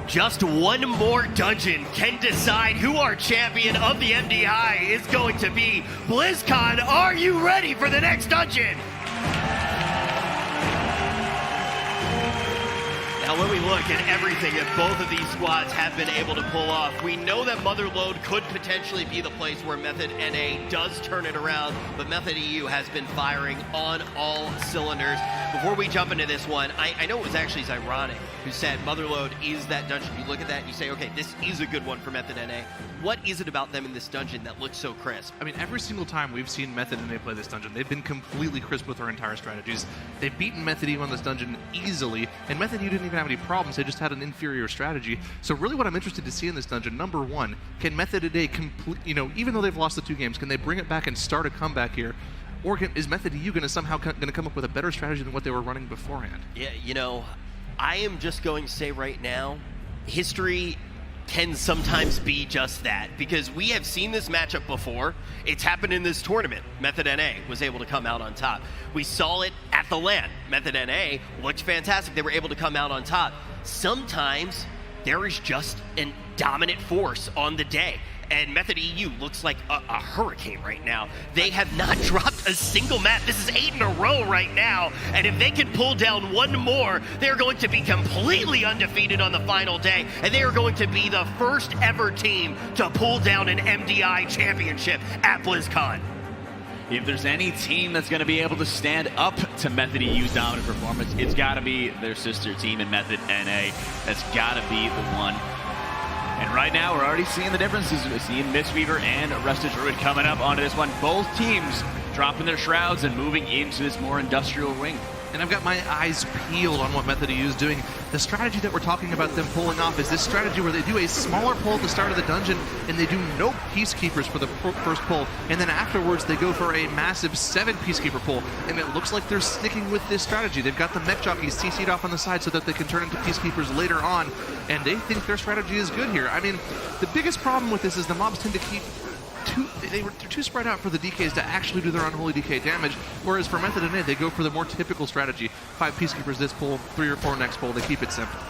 Just one more dungeon can decide who our champion of the MDI is going to be. BlizzCon, are you ready for the next dungeon? Now, when we look at everything that both of these squads have been able to pull off, we know that Motherlode could potentially be the place where Method NA does turn it around, but Method EU has been firing on all cylinders. Before we jump into this one, I know it was actually Zyronic who said Motherlode is that dungeon. You look at that and you say, okay, this is a good one for Method NA. What is it about them in this dungeon that looks so crisp? I mean, every single time we've seen Method NA play this dungeon, they've been completely crisp with their entire strategies. They've beaten Method EU on this dungeon easily, and Method EU didn't even have any problems. They just had an inferior strategy. So really what I'm interested to see in this dungeon, number one, can Method NA even though they've lost the 2 games, can they bring it back and start a comeback here? Or is Method EU going to somehow come up with a better strategy than what they were running beforehand? Yeah, I am just going to say right now, history can sometimes be just that, because we have seen this matchup before. It's happened in this tournament. Method NA was able to come out on top. We saw it at the LAN. Method NA looked fantastic. They were able to come out on top. Sometimes there is just a dominant force on the day, and Method EU looks like a hurricane right now. They have not dropped a single map. This is 8 in a row right now, and if they can pull down one more, they're going to be completely undefeated on the final day, and they are going to be the first ever team to pull down an MDI championship at BlizzCon. If there's any team that's going to be able to stand up to Method EU's dominant performance, it's got to be their sister team in Method NA. That's got to be the one. And right now, we're already seeing the differences. We're seeing Mistweaver and Arrested Druid coming up onto this one. Both teams dropping their shrouds and moving into this more industrial ring. And I've got my eyes peeled on what Method EU is doing. The strategy that we're talking about them pulling off is this strategy where they do a smaller pull at the start of the dungeon, and they do no Peacekeepers for the first pull, and then afterwards they go for a massive 7 Peacekeeper pull, and it looks like they're sticking with this strategy. They've got the mech jockeys CC'd off on the side so that they can turn into Peacekeepers later on, and they think their strategy is good here. I mean, the biggest problem with this is the mobs tend to keep they're too spread out for the DKs to actually do their unholy DK damage, whereas for Method NA, they go for the more typical strategy. 5 Peacekeepers this pull, 3 or 4 next pull. They keep it simple.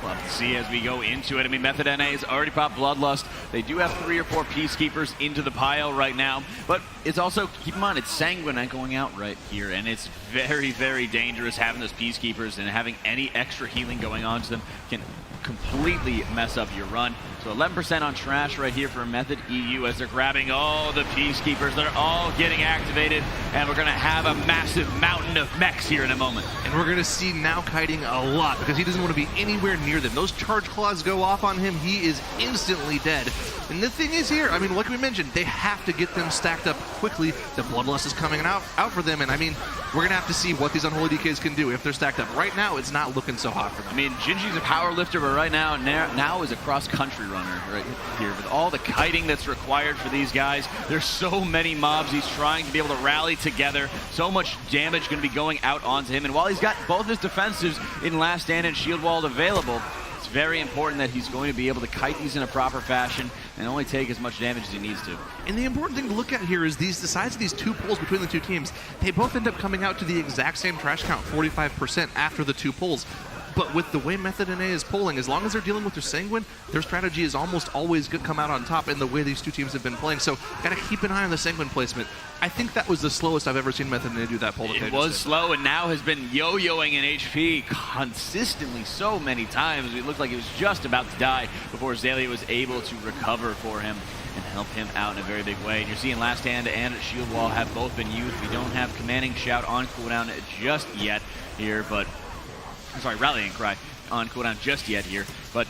We'll have to see as we go into it. I mean, Method NA has already popped Bloodlust. They do have 3 or 4 Peacekeepers into the pile right now, but it's also, keep in mind, it's Sanguinite going out right here, and it's very, very dangerous having those Peacekeepers, and having any extra healing going on to them can completely mess up your run. So 11% on trash right here for Method EU as they're grabbing all the Peacekeepers. They're all getting activated, and we're going to have a massive mountain of mechs here in a moment. And we're going to see now kiting a lot because he doesn't want to be anywhere near them. Those charge claws go off on him, he is instantly dead. And the thing is here, I mean, like we mentioned, they have to get them stacked up quickly. The Bloodlust is coming out for them, and I mean, we're going to have to see what these Unholy DKs can do if they're stacked up. Right now, it's not looking so hot for them. I mean, Gingy's a power lifter, but right now is a cross-country runner right here. With all the kiting that's required for these guys, there's so many mobs he's trying to be able to rally together. So much damage going to be going out onto him, and while he's got both his defensives in Last Stand and Shield Walled available, it's very important that he's going to be able to kite these in a proper fashion and only take as much damage as he needs to. And the important thing to look at here is the size of these 2 pulls between the 2 teams. They both end up coming out to the exact same trash count, 45% after the 2 pulls. But with the way Method NA is pulling, as long as they're dealing with their Sanguine, their strategy is almost always going to come out on top in the way these 2 teams have been playing. So gotta keep an eye on the Sanguine placement. I think that was the slowest I've ever seen Method NA do that pull. It was slow, and now has been yo-yoing in HP consistently so many times. It looked like he was just about to die before Zalia was able to recover for him and help him out in a very big way. And you're seeing Last Stand and Shield Wall have both been used. We don't have Commanding Shout on cooldown just yet here, but I'm sorry, Rallying Cry on cooldown just yet here. But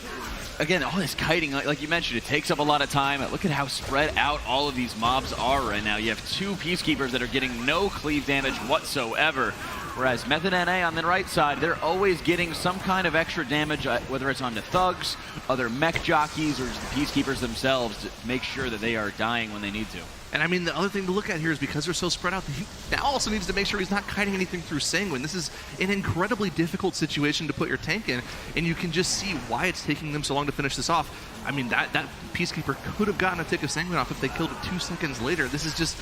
again, all this kiting, like you mentioned, it takes up a lot of time. Look at how spread out all of these mobs are right now. You have 2 Peacekeepers that are getting no cleave damage whatsoever. Whereas Method NA on the right side, they're always getting some kind of extra damage, whether it's onto thugs, other mech jockeys, or the Peacekeepers themselves, to make sure that they are dying when they need to. And I mean, the other thing to look at here is because they're so spread out, he now also needs to make sure he's not kiting anything through Sanguine. This is an incredibly difficult situation to put your tank in, and you can just see why it's taking them so long to finish this off. I mean, that Peacekeeper could have gotten a tick of Sanguine off if they killed it 2 seconds later. This is just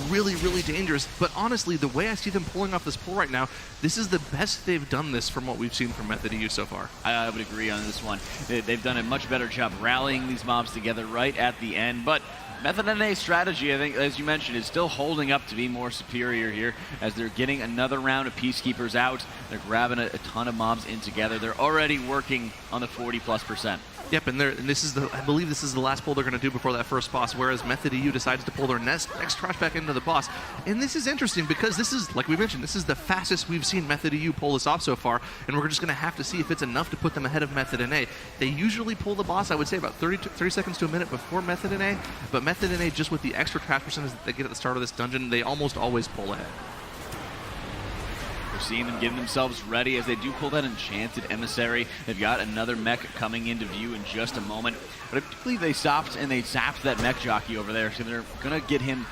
really, really dangerous. But honestly, the way I see them pulling off this pull right now, this is the best they've done this from what we've seen from Method EU so far. I would agree on this one. They've done a much better job rallying these mobs together right at the end, but Method NA's strategy, I think, as you mentioned, is still holding up to be more superior here as they're getting another round of Peacekeepers out. They're grabbing a ton of mobs in together. They're already working on the 40+%. Yep, and this is I believe this is the last pull they're going to do before that first boss, whereas Method EU decides to pull their next trash back into the boss. And this is interesting because this is, like we mentioned, this is the fastest we've seen Method EU pull this off so far, and we're just going to have to see if it's enough to put them ahead of Method NA. They usually pull the boss, I would say, about 30 seconds to a minute before Method NA, but Method NA, just with the extra trash percentage that they get at the start of this dungeon, they almost always pull ahead. Seeing them getting themselves ready as they do pull that Enchanted Emissary. They've got another mech coming into view in just a moment. But I believe they stopped and they zapped that mech jockey over there. So they're going to get him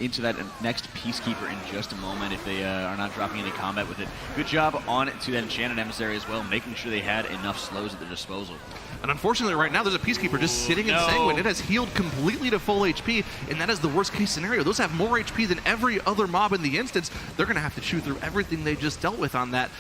into that next Peacekeeper in just a moment if they are not dropping any combat with it. Good job on to that Enchanted Emissary as well, making sure they had enough slows at their disposal. And unfortunately right now there's a Peacekeeper just sitting in Sanguine. It has healed completely to full HP, and that is the worst case scenario. Those have more HP than every other mob in the instance. They're going to have to chew through everything they just dealt with on that.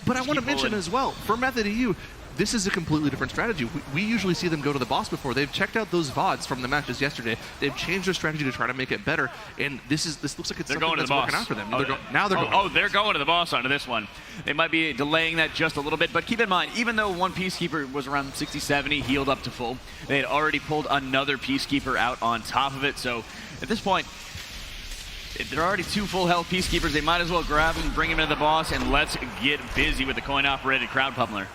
But I want to mention as well, for Method EU, this is a completely different strategy. We usually see them go to the boss before. They've checked out those VODs from the matches yesterday. They've changed their strategy to try to make it better, and this looks like it's something that's working out for them. Now they're going. They're going to the boss onto this one. They might be delaying that just a little bit, but keep in mind, even though one Peacekeeper was around 60, 70, healed up to full, they had already pulled another Peacekeeper out on top of it, so at this point, if they're already 2 full health Peacekeepers, they might as well grab him, bring him into the boss, and let's get busy with the coin-operated crowd pummeler.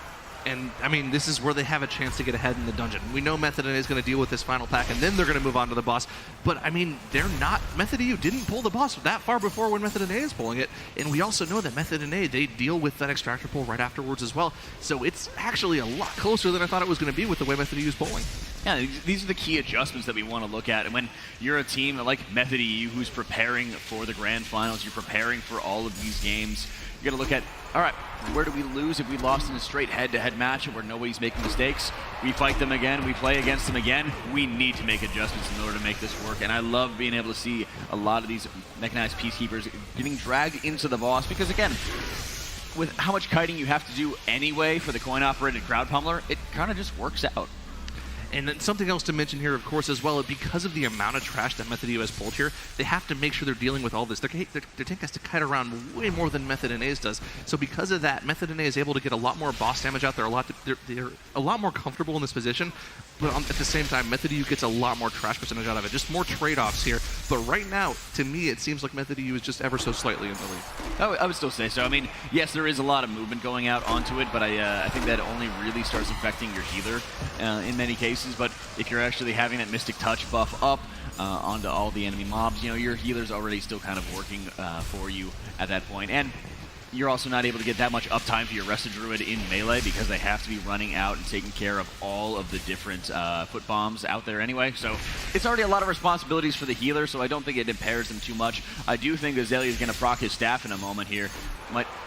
And, I mean, this is where they have a chance to get ahead in the dungeon. We know Method NA is going to deal with this final pack, and then they're going to move on to the boss. But, I mean, they're not... Method EU didn't pull the boss that far before when Method NA is pulling it. And we also know that Method NA, they deal with that extractor pull right afterwards as well. So it's actually a lot closer than I thought it was going to be with the way Method EU is pulling. Yeah, these are the key adjustments that we want to look at. And when you're a team like Method EU who's preparing for the grand finals, you're preparing for all of these games, you got to look at, all right, where do we lose if we lost in a straight head-to-head match where nobody's making mistakes? We fight them again, we play against them again. We need to make adjustments in order to make this work. And I love being able to see a lot of these mechanized Peacekeepers getting dragged into the boss because, again, with how much kiting you have to do anyway for the coin-operated crowd pummeler, it kind of just works out. And then something else to mention here, of course, as well, because of the amount of trash that Method EU has pulled here, they have to make sure they're dealing with all this. Their tank has to kite around way more than Method NA's does. So because of that, Method NA is able to get a lot more boss damage out there. They're a lot more comfortable in this position, but at the same time, Method EU gets a lot more trash percentage out of it. Just more trade-offs here. But right now, to me, it seems like Method EU is just ever so slightly in the lead. I would still say so. I mean, yes, there is a lot of movement going out onto it, but I think that only really starts affecting your healer in many cases. But if you're actually having that Mystic Touch buff up onto all the enemy mobs, you know, your healer's already still kind of working for you at that point. And you're also not able to get that much uptime for your Rest of Druid in melee because they have to be running out and taking care of all of the different foot bombs out there anyway. So it's already a lot of responsibilities for the healer, so I don't think it impairs them too much. I do think Azalea is going to proc his staff in a moment here.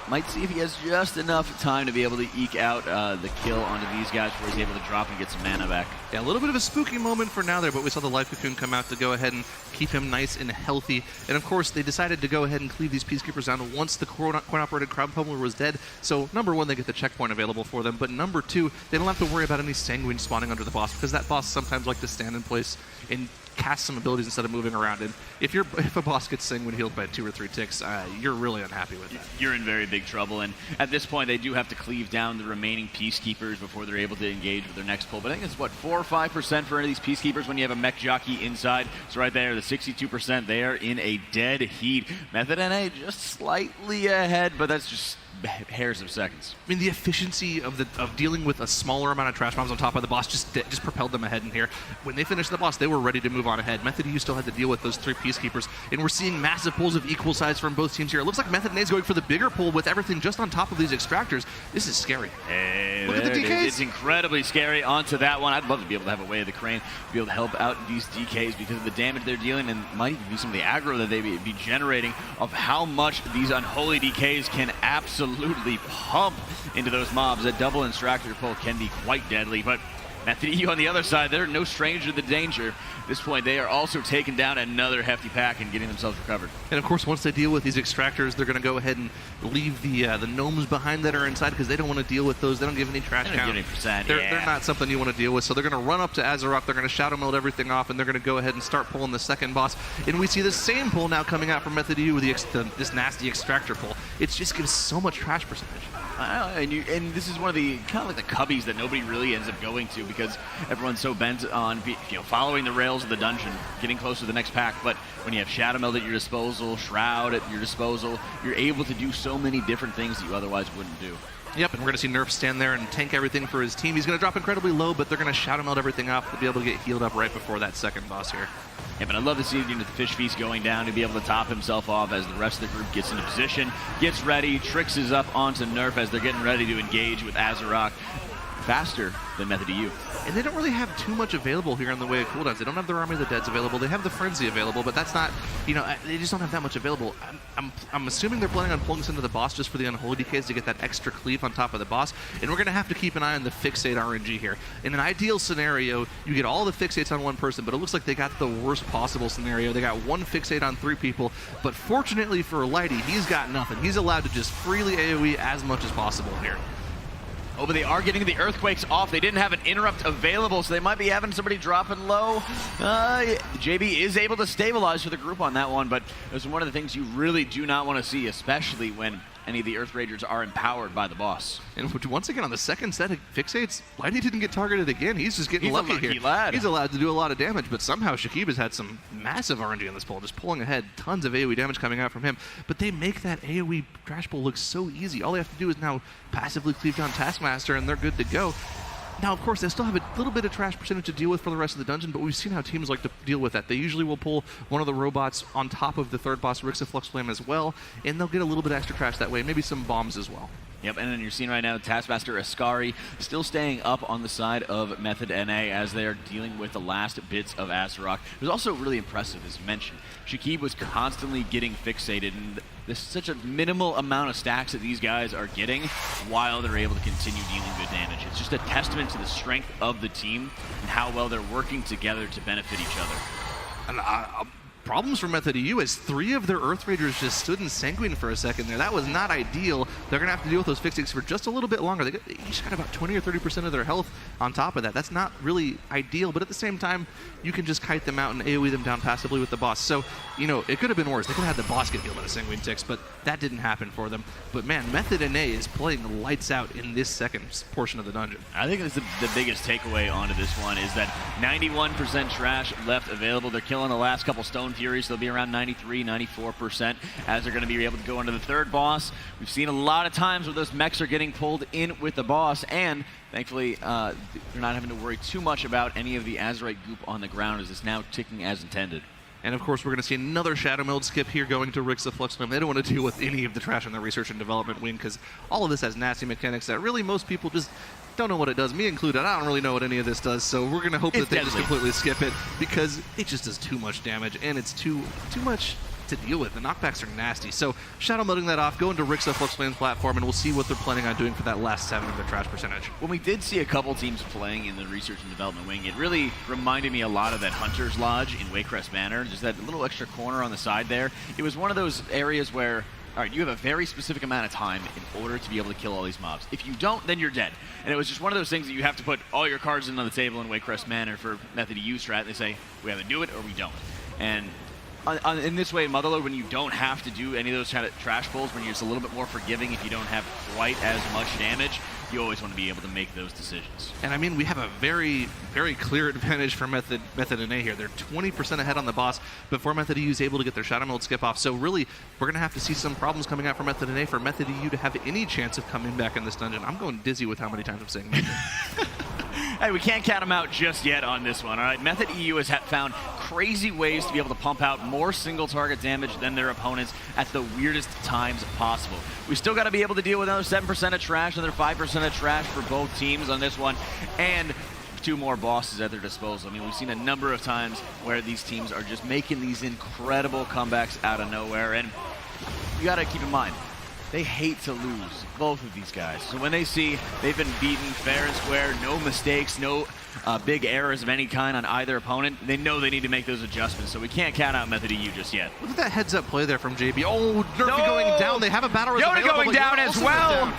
Might see if he has just enough time to be able to eke out the kill onto these guys before he's able to drop and get some mana back. Yeah, a little bit of a spooky moment for now there, but we saw the Life Cocoon come out to go ahead and keep him nice and healthy. And of course, they decided to go ahead and cleave these Peacekeepers down once the coin-operated crowd pummeler was dead. So number one, they get the checkpoint available for them, but number two, they don't have to worry about any Sanguine spawning under the boss because that boss sometimes likes to stand in place and cast some abilities instead of moving around. And if a boss gets Sanguine healed by 2 or 3 ticks, you're really unhappy with that. You're in very big trouble, and at this point they do have to cleave down the remaining Peacekeepers before they're able to engage with their next pull. But I think it's, what, 4 or 5% for any of these Peacekeepers when you have a mech jockey inside. So right there, the 62%, they are in a dead heat. Method NA just slightly ahead, but that's just hairs of seconds. I mean, the efficiency of dealing with a smaller amount of trash mobs on top of the boss just propelled them ahead in here. When they finished the boss, they were ready to move on ahead. Method U still had to deal with those 3 Peacekeepers, and we're seeing massive pulls of equal size from both teams here. It looks like Method NA is going for the bigger pull with everything just on top of these extractors. This is scary. Hey, look at the DKs. It's incredibly scary onto that one. I'd love to be able to have a way of the crane, be able to help out these DKs because of the damage they're dealing, and might even be some of the aggro that they be generating of how much these unholy DKs can absolutely pump into those mobs. That double extractor pull can be quite deadly, but Method EU on the other side, they're no stranger to the danger. At this point, they are also taking down another hefty pack and getting themselves recovered. And of course, once they deal with these extractors, they're going to go ahead and leave the gnomes behind that are inside because they don't want to deal with those. They don't give any trash count. They're not something you want to deal with. So they're going to run up to Azeroth. They're going to shadow meld everything off, and they're going to go ahead and start pulling the second boss. And we see the same pull now coming out from Method EU with this nasty extractor pull. It just gives so much trash percentage. And this is one of the kind of like the cubbies that nobody really ends up going to because everyone's so bent on following the rails of the dungeon, getting close to the next pack. But when you have Shadow Meld at your disposal, Shroud at your disposal, you're able to do so many different things that you otherwise wouldn't do. Yep, and we're going to see Nerf stand there and tank everything for his team. He's going to drop incredibly low, but they're going to Shadow Meld everything off to be able to get healed up right before that second boss here. Yeah, but I'd love to see the Fish Feast going down to be able to top himself off as the rest of the group gets into position, gets ready, tricks is up onto Nerf as they're getting ready to engage with Azeroth faster than Method EU. And they don't really have too much available here in the way of cooldowns. They don't have their Army of the Deads available. They have the Frenzy available, but that's not, they just don't have that much available. I'm assuming they're planning on pulling this into the boss just for the Unholy DKs to get that extra cleave on top of the boss. And we're going to have to keep an eye on the Fixate RNG here. In an ideal scenario, you get all the Fixates on one person, but it looks like they got the worst possible scenario. They got 1 Fixate on 3 people, but fortunately for Lighty, he's got nothing. He's allowed to just freely AoE as much as possible here. Oh, but they are getting the Earthquakes off. They didn't have an interrupt available, so they might be having somebody dropping low. JB is able to stabilize for the group on that one, but it's one of the things you really do not want to see, especially when any of the Earth Ragers are empowered by the boss. And once again, on the second set of Fixates, Lighty didn't get targeted again. He's just getting lucky here. Lad. He's allowed to do a lot of damage, but somehow Shakib has had some massive RNG on this pull, just pulling ahead. Tons of AoE damage coming out from him. But they make that AoE trash pull look so easy. All they have to do is now passively cleave down Taskmaster, and they're good to go. Now, of course, they still have a little bit of trash percentage to deal with for the rest of the dungeon, but we've seen how teams like to deal with that. They usually will pull one of the robots on top of the third boss, Rixa Flux Flame, as well, and they'll get a little bit extra trash that way, maybe some bombs as well. Yep, and then you're seeing right now Taskmaster Ascari still staying up on the side of Method NA as they are dealing with the last bits of Azeroth. It was also really impressive, as you mentioned. Shakib was constantly getting fixated, and there's such a minimal amount of stacks that these guys are getting while they're able to continue dealing good damage. It's just a testament to the strength of the team and how well they're working together to benefit each other. And problems for Method EU is 3 of their Earth Ragers just stood in Sanguine for a second there. That was not ideal. They're going to have to deal with those fixates for just a little bit longer. They each got about 20 or 30% of their health on top of that. That's not really ideal, but at the same time, you can just kite them out and AoE them down passively with the boss. So, it could have been worse. They could have had the boss get healed by the Sanguine Ticks, but that didn't happen for them. But man, Method NA is playing lights out in this second portion of the dungeon. I think that's the biggest takeaway onto this one is that 91% trash left available. They're killing the last couple Stone Furies. They'll be around 93, 94% as they're going to be able to go into the third boss. We've seen a lot of times where those mechs are getting pulled in with the boss, and thankfully they're not having to worry too much about any of the Azerite goop on the ground as it's now ticking as intended. And of course, we're going to see another Shadow Meld skip here going to Rixa Flux Flame. They don't want to deal with any of the trash on the research and development wing because all of this has nasty mechanics that really most people just don't know what it does, me included. I don't really know what any of this does, so we're going to hope that they just completely skip it because it just does too much damage and it's too much to deal with. The knockbacks are nasty. So Shadow Melding that off, going to Rixa Flux Flame's platform, and we'll see what they're planning on doing for that last 7 of their trash percentage. When we did see a couple teams playing in the research and development wing, it really reminded me a lot of that Hunter's Lodge in Waycrest Manor, just that little extra corner on the side there. It was one of those areas where, all right, you have a very specific amount of time in order to be able to kill all these mobs. If you don't, then you're dead. And it was just one of those things that you have to put all your cards in on the table in Waycrest Manor for Method EU strat. They say, we either do it or we don't. And in this way, in Motherlode, when you don't have to do any of those kind of trash pulls, when you're just a little bit more forgiving if you don't have quite as much damage, you always want to be able to make those decisions. And I mean, we have a very, very clear advantage for Method NA here. They're 20% ahead on the boss before Method EU is able to get their Shadow Meld skip off. So really, we're going to have to see some problems coming out for Method NA for Method EU to have any chance of coming back in this dungeon. I'm going dizzy with how many times I'm saying Method. Hey, we can't count them out just yet on this one, all right? Method EU has found crazy ways to be able to pump out more single target damage than their opponents at the weirdest times possible. We still got to be able to deal with another 7% of trash, another 5% of trash for both teams on this one, and 2 more bosses at their disposal. I mean, we've seen a number of times where these teams are just making these incredible comebacks out of nowhere, and you got to keep in mind, they hate to lose, both of these guys. So when they see they've been beaten fair and square, no mistakes, no big errors of any kind on either opponent, they know they need to make those adjustments. So we can't count out Method EU just yet. Look at that heads-up play there from JB. Oh, Nerfy going down. They have a battle Yoda going down as well.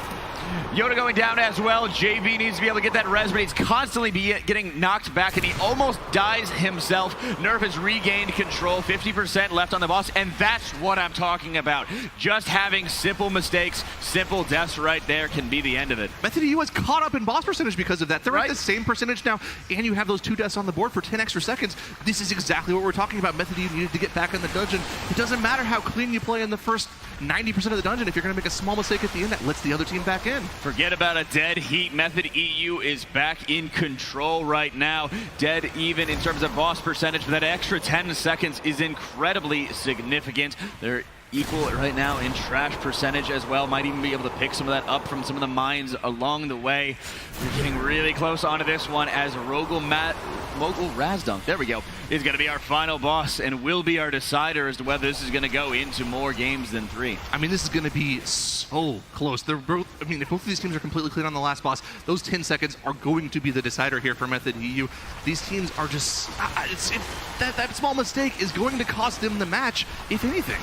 Yoda going down as well. JB needs to be able to get that res, but he's constantly getting knocked back, and he almost dies himself. Nerf has regained control, 50% left on the boss, and that's what I'm talking about. Just having simple mistakes, simple deaths right there can be the end of it. Method EU has caught up in boss percentage because of that. They're at the same percentage now, and you have those 2 deaths on the board for 10 extra seconds. This is exactly what we're talking about. Method EU needed to get back in the dungeon. It doesn't matter how clean you play in the first 90% of the dungeon. If you're going to make a small mistake at the end, that lets the other team back in. Forget about a dead heat. Method EU is back in control right now. Dead even in terms of boss percentage, but that extra 10 seconds is incredibly significant. They're equal right now in trash percentage as well. Might even be able to pick some of that up from some of the mines along the way. We're getting really close onto this one as Mogul Razdunk, there we go, is going to be our final boss and will be our decider as to whether this is going to go into more games than 3. I mean, this is going to be so close. They're both, I mean, if both of these teams are completely clean on the last boss, those 10 seconds are going to be the decider here for Method EU. These teams are just, that small mistake is going to cost them the match, if anything.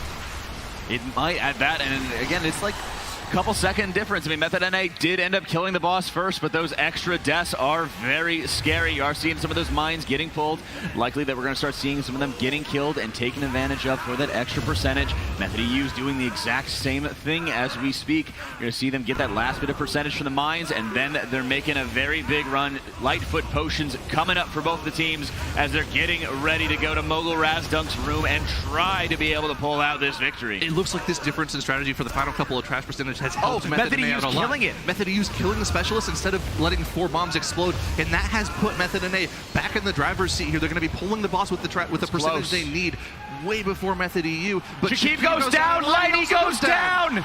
It might at that, and again, it's like a couple second difference. I mean, Method NA did end up killing the boss first, but those extra deaths are very scary. You are seeing some of those mines getting pulled. Likely that we're going to start seeing some of them getting killed and taken advantage of for that extra percentage. Method EU is doing the exact same thing as we speak. You're going to see them get that last bit of percentage from the mines, and then they're making a very big run. Lightfoot potions coming up for both the teams as they're getting ready to go to Mogul Razdunk's room and try to be able to pull out this victory. It looks like this difference in strategy for the final couple of trash percentage has helped Method NA out a lot. killing it. Method EU's killing the specialist instead of letting 4 bombs explode, and that has put Method NA back in the driver's seat here. They're going to be pulling the boss with the percentage they need way before Method EU. But Shakib goes down, Lighty goes down!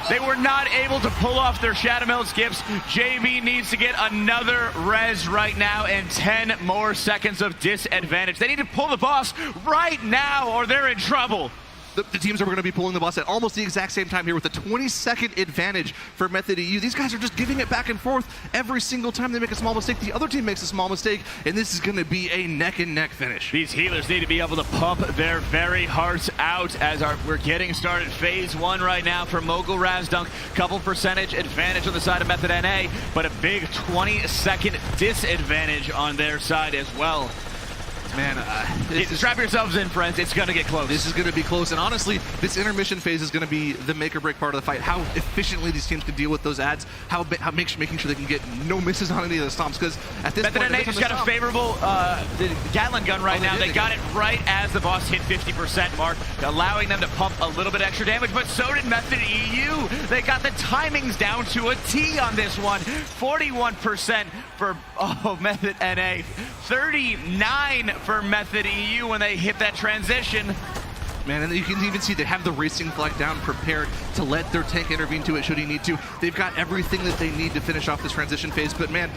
They were not able to pull off their Shadow Meld skips. JB needs to get another res right now and 10 more seconds of disadvantage. They need to pull the boss right now or they're in trouble. The teams are going to be pulling the boss at almost the exact same time here with a 20-second advantage for Method EU. These guys are just giving it back and forth every single time they make a small mistake. The other team makes a small mistake, and this is going to be a neck-and-neck finish. These healers need to be able to pump their very hearts out as we're getting started. Phase 1 right now for Mogul Razdunk. Couple percentage advantage on the side of Method NA, but a big 20-second disadvantage on their side as well. Man, strap yourselves in, friends. It's going to get close. This is going to be close. And honestly, this intermission phase is going to be the make or break part of the fight. How efficiently these teams can deal with those ads, making sure they can get no misses on any of the stomps. Because at this point, NA just got a favorable Gatling gun right now. They got it right as the boss hit 50% mark, allowing them to pump a little bit extra damage. But so did Method EU. They got the timings down to a T on this one. 41% for Method NA. 39 for Method EU when they hit that transition. Man, and you can even see they have the racing flag down prepared to let their tank intervene to it should he need to. They've got everything that they need to finish off this transition phase, but man,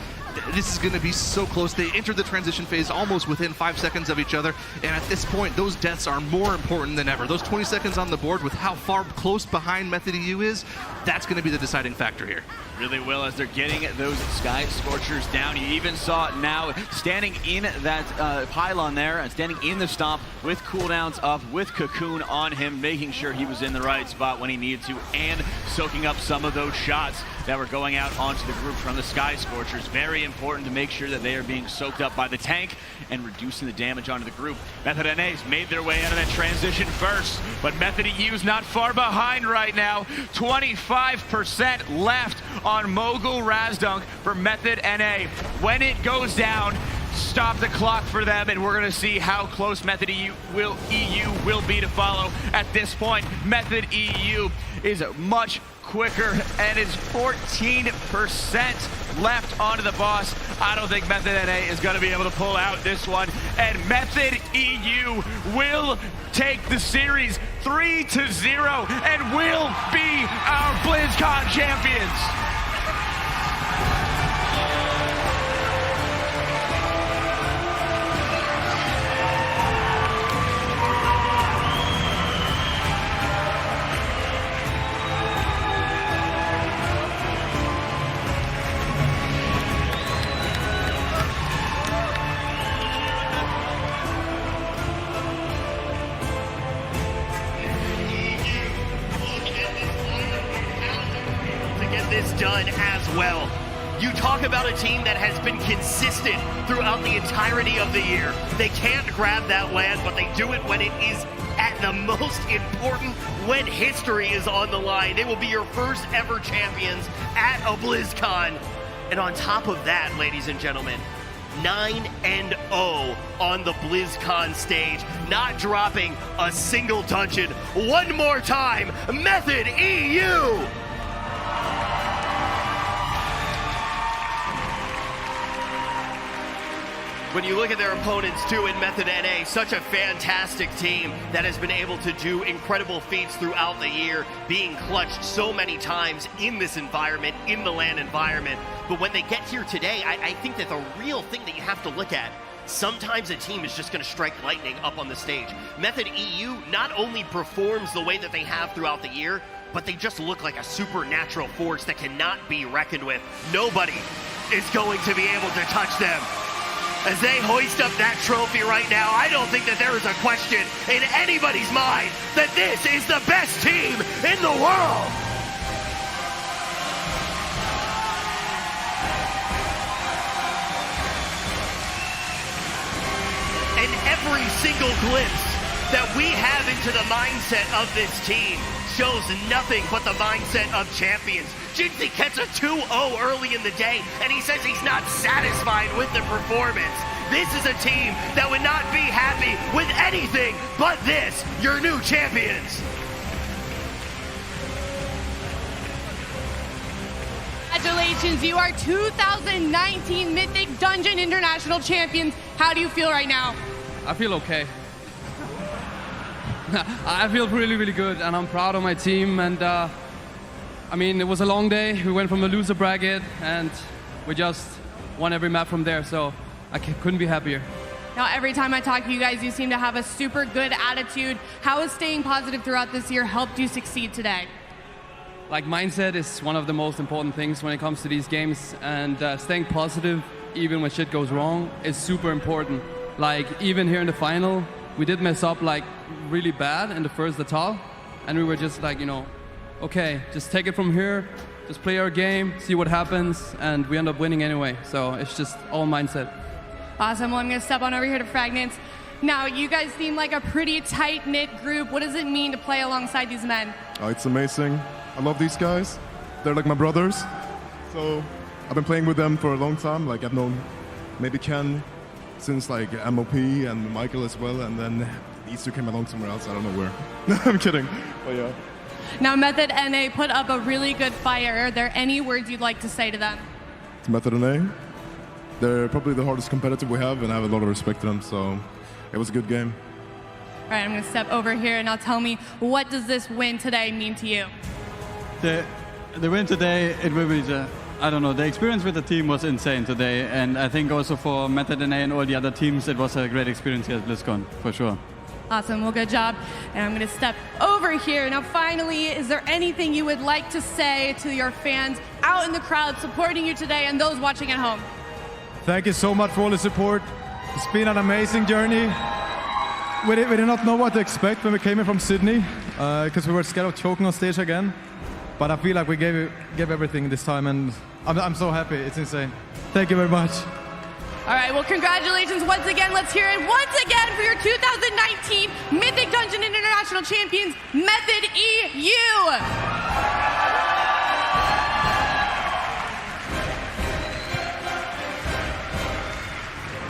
this is going to be so close. They entered the transition phase almost within 5 seconds of each other, and at this point, those deaths are more important than ever. Those 20 seconds on the board with how far close behind Method EU is, that's going to be the deciding factor here. Really will as they're getting those Sky Scorchers down. You even saw it now standing in that pylon there and standing in the stomp with cooldowns up, with Cocoon on him, making sure he was in the right spot when he needed into and soaking up some of those shots that were going out onto the group from the Sky Scorchers. Very important to make sure that they are being soaked up by the tank and reducing the damage onto the group. Method NA's made their way out of that transition first, but Method EU's not far behind right now. 25% left on Mogul Razdunk for Method NA. When it goes down, stop the clock for them, and we're going to see how close Method EU will be to follow. At this point, Method EU is much quicker and is 14% left onto the boss. I don't think Method NA is going to be able to pull out this one, and Method EU will take the series 3-0 and will be our BlizzCon champions. Done as well. You talk about a team that has been consistent throughout the entirety of the year. They can't grab that land, but they do it when it is at the most important, when history is on the line. They will be your first ever champions at a BlizzCon. And on top of that, ladies and gentlemen, 9-0 on the BlizzCon stage, not dropping a single dungeon. One more time, Method EU! When you look at their opponents too in Method NA, such a fantastic team that has been able to do incredible feats throughout the year, being clutched so many times in this environment, in the LAN environment. But when they get here today, I think that the real thing that you have to look at, sometimes a team is just going to strike lightning up on the stage. Method EU not only performs the way that they have throughout the year, but they just look like a supernatural force that cannot be reckoned with. Nobody is going to be able to touch them. As they hoist up that trophy right now, I don't think that there is a question in anybody's mind that this is the best team in the world. And every single glimpse that we have into the mindset of this team shows nothing but the mindset of champions. Jinxie gets a 2-0 early in the day, and he says he's not satisfied with the performance. This is a team that would not be happy with anything but this, your new champions. Congratulations, you are 2019 Mythic Dungeon International Champions. How do you feel right now? I feel okay. I feel really, really good, and I'm proud of my team. And I mean, it was a long day. We went from the loser bracket, and we just won every map from there. So I couldn't be happier. Now, every time I talk to you guys, you seem to have a super good attitude. How has staying positive throughout this year helped you succeed today? Like, mindset is one of the most important things when it comes to these games, and staying positive even when shit goes wrong is super important. Like, even here in the final, we did mess up like really bad in the first Natal, and we were just like, you know, okay, just take it from here, just play our game, see what happens, and we end up winning anyway. So it's just all mindset. Awesome. Well, I'm going to step on over here to Fragments. Now, you guys seem like a pretty tight-knit group. What does it mean to play alongside these men? Oh, it's amazing. I love these guys. They're like my brothers. So I've been playing with them for a long time. Like, I've known maybe Ken since like MOP and Michael as well, and then these two came along somewhere else. I don't know where. No, I'm kidding. But yeah. Now, Method NA put up a really good fight. Are there any words you'd like to say to them? It's Method NA. They're probably the hardest competitor we have, and I have a lot of respect to them, so it was a good game. All right, I'm going to step over here, and now tell me, what does this win today mean to you? The win today, it will be I don't know, the experience with the team was insane today, and I think also for Method NA and all the other teams, it was a great experience here at BlizzCon, for sure. Awesome, well, good job. And I'm going to step over here. Now, finally, is there anything you would like to say to your fans out in the crowd supporting you today and those watching at home? Thank you so much for all the support. It's been an amazing journey. We did not know what to expect when we came in from Sydney, because we were scared of choking on stage again. But I feel like we gave everything this time, and I'm so happy. It's insane. Thank you very much. All right, well, congratulations once again. Let's hear it once again for your 2019 Mythic Dungeon International Champions, Method EU.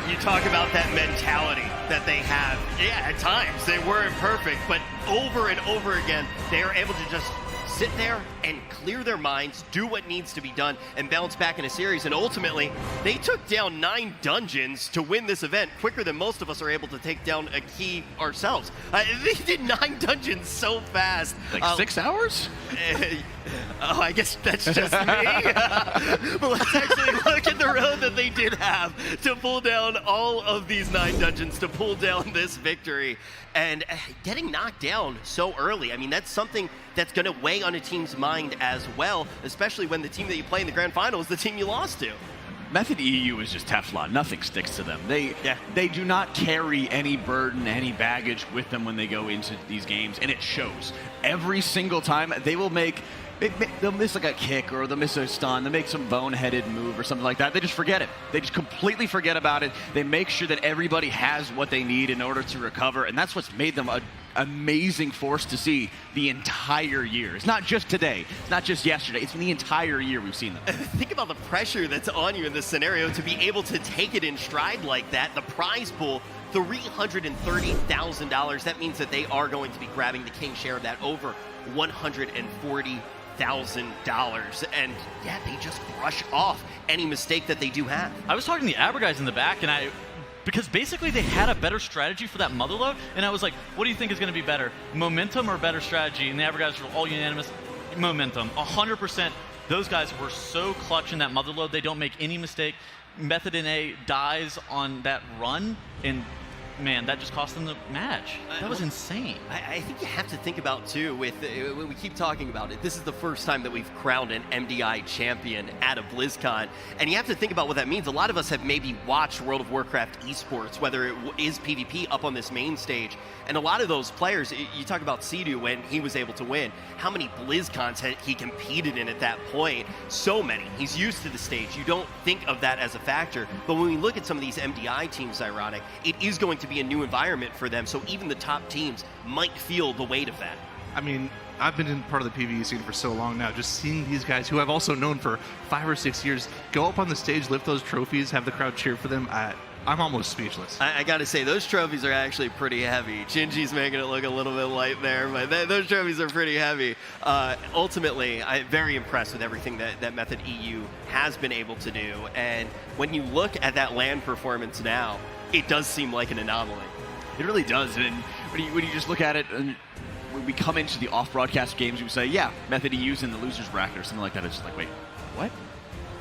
You talk about that mentality that they have. Yeah, at times they weren't perfect, but over and over again, they are able to just sit there and clear their minds, do what needs to be done, and bounce back in a series. And ultimately, they took down 9 dungeons to win this event quicker than most of us are able to take down a key ourselves. They did 9 dungeons so fast. Like 6 hours? Oh, I guess that's just me. But let's actually look at the road that they did have to pull down all of these 9 dungeons, to pull down this victory. And getting knocked down so early, I mean, that's something that's going to weigh on a team's mind as well, especially when the team that you play in the grand final is the team you lost to. Method EU is just Teflon. Nothing sticks to them. They do not carry any burden, any baggage with them when they go into these games, and it shows. Every single time they will they'll miss like a kick, or they'll miss a stun, they'll make some boneheaded move or something like that. They just forget it. They just completely forget about it. They make sure that everybody has what they need in order to recover, and that's what's made them an amazing force to see the entire year. It's not just today. It's not just yesterday. It's the entire year we've seen them. Think about the pressure that's on you in this scenario to be able to take it in stride like that. The prize pool, $330,000. That means that they are going to be grabbing the king share of that, over $140,000. And yeah, they just brush off any mistake that they do have. I was talking to the Aber guys in the back, and because basically they had a better strategy for that Motherlode, and I was like, what do you think is going to be better, momentum or better strategy? And the Aber guys were all unanimous, momentum, 100%. Those guys were so clutch in that Motherlode, they don't make any mistake. Method NA dies on that run, and man, that just cost them the match. That was insane. I think you have to think about, too, when we keep talking about it, this is the first time that we've crowned an MDI champion at a BlizzCon, and you have to think about what that means. A lot of us have maybe watched World of Warcraft esports, whether it is PvP up on this main stage, and a lot of those players, you talk about Sidu when he was able to win, how many BlizzCons he competed in at that point? So many. He's used to the stage. You don't think of that as a factor, but when we look at some of these MDI teams, Ironic, it is going to be a new environment for them, so even the top teams might feel the weight of that. I mean, I've been in part of the PvE scene for so long now, just seeing these guys who I've also known for 5 or 6 years go up on the stage, lift those trophies, have the crowd cheer for them. I'm almost speechless. I gotta say, those trophies are actually pretty heavy. Shinji's making it look a little bit light there, but those trophies are pretty heavy. Ultimately, I'm very impressed with everything that Method EU has been able to do, and when you look at that LAN performance now, it does seem like an anomaly. It really does, and when you just look at it, and when we come into the off-broadcast games, we say, yeah, Method EU's in the loser's bracket or something like that. It's just like, wait, what?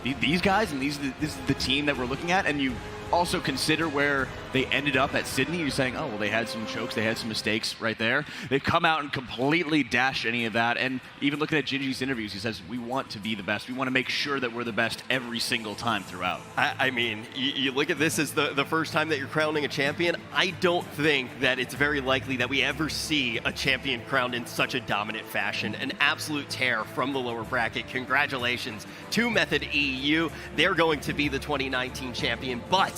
These guys, and this is the team that we're looking at, and you also consider where they ended up at Sydney. You're saying, oh, well, they had some chokes, they had some mistakes right there. They've come out and completely dashed any of that. And even looking at Gingy's interviews, he says, we want to be the best. We want to make sure that we're the best every single time throughout. I mean, you look at this as the first time that you're crowning a champion. I don't think that it's very likely that we ever see a champion crowned in such a dominant fashion. An absolute tear from the lower bracket. Congratulations to Method EU. They're going to be the 2019 champion, but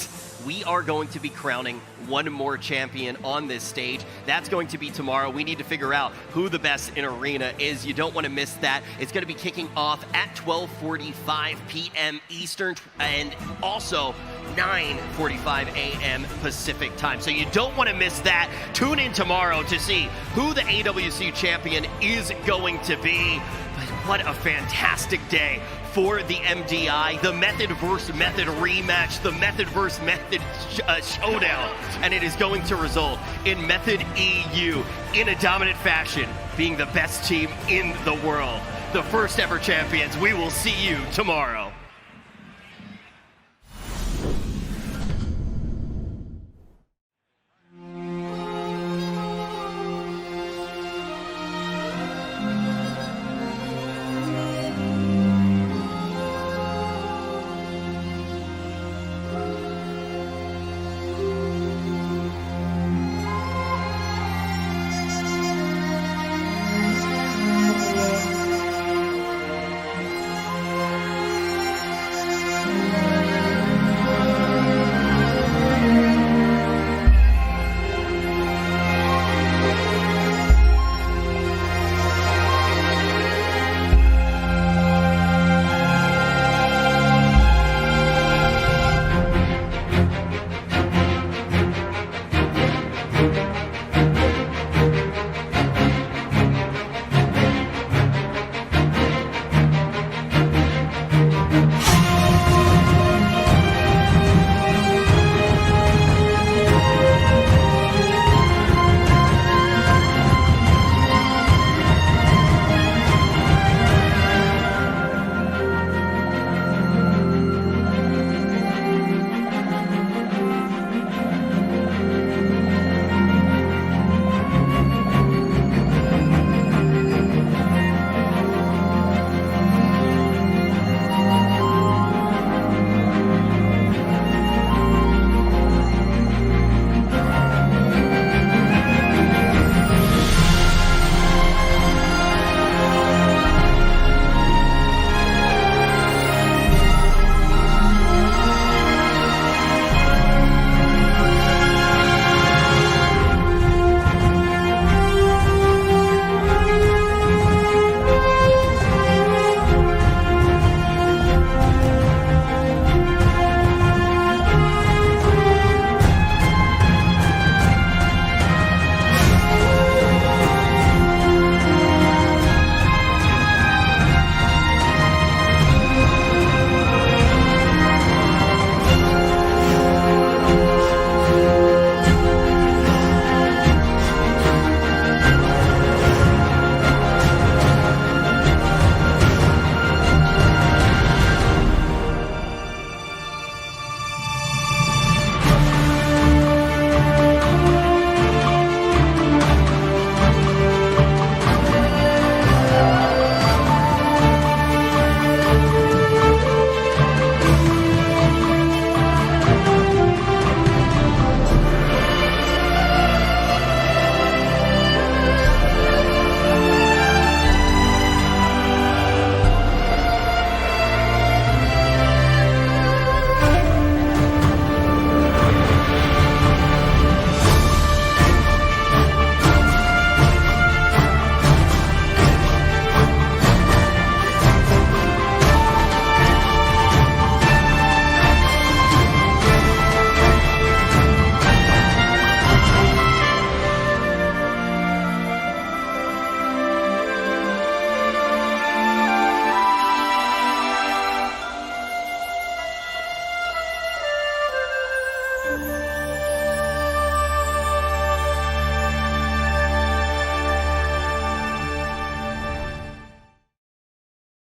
we are going to be crowning one more champion on this stage. That's going to be tomorrow. We need to figure out who the best in Arena is. You don't want to miss that. It's going to be kicking off at 12:45 p.m. Eastern and also 9:45 a.m. Pacific time. So you don't want to miss that. Tune in tomorrow to see who the AWZ champion is going to be. But what a fantastic day for the MDI, the Method vs. Method rematch, the Method vs. Method showdown, and it is going to result in Method EU in a dominant fashion being the best team in the world. The first ever champions. We will see you tomorrow.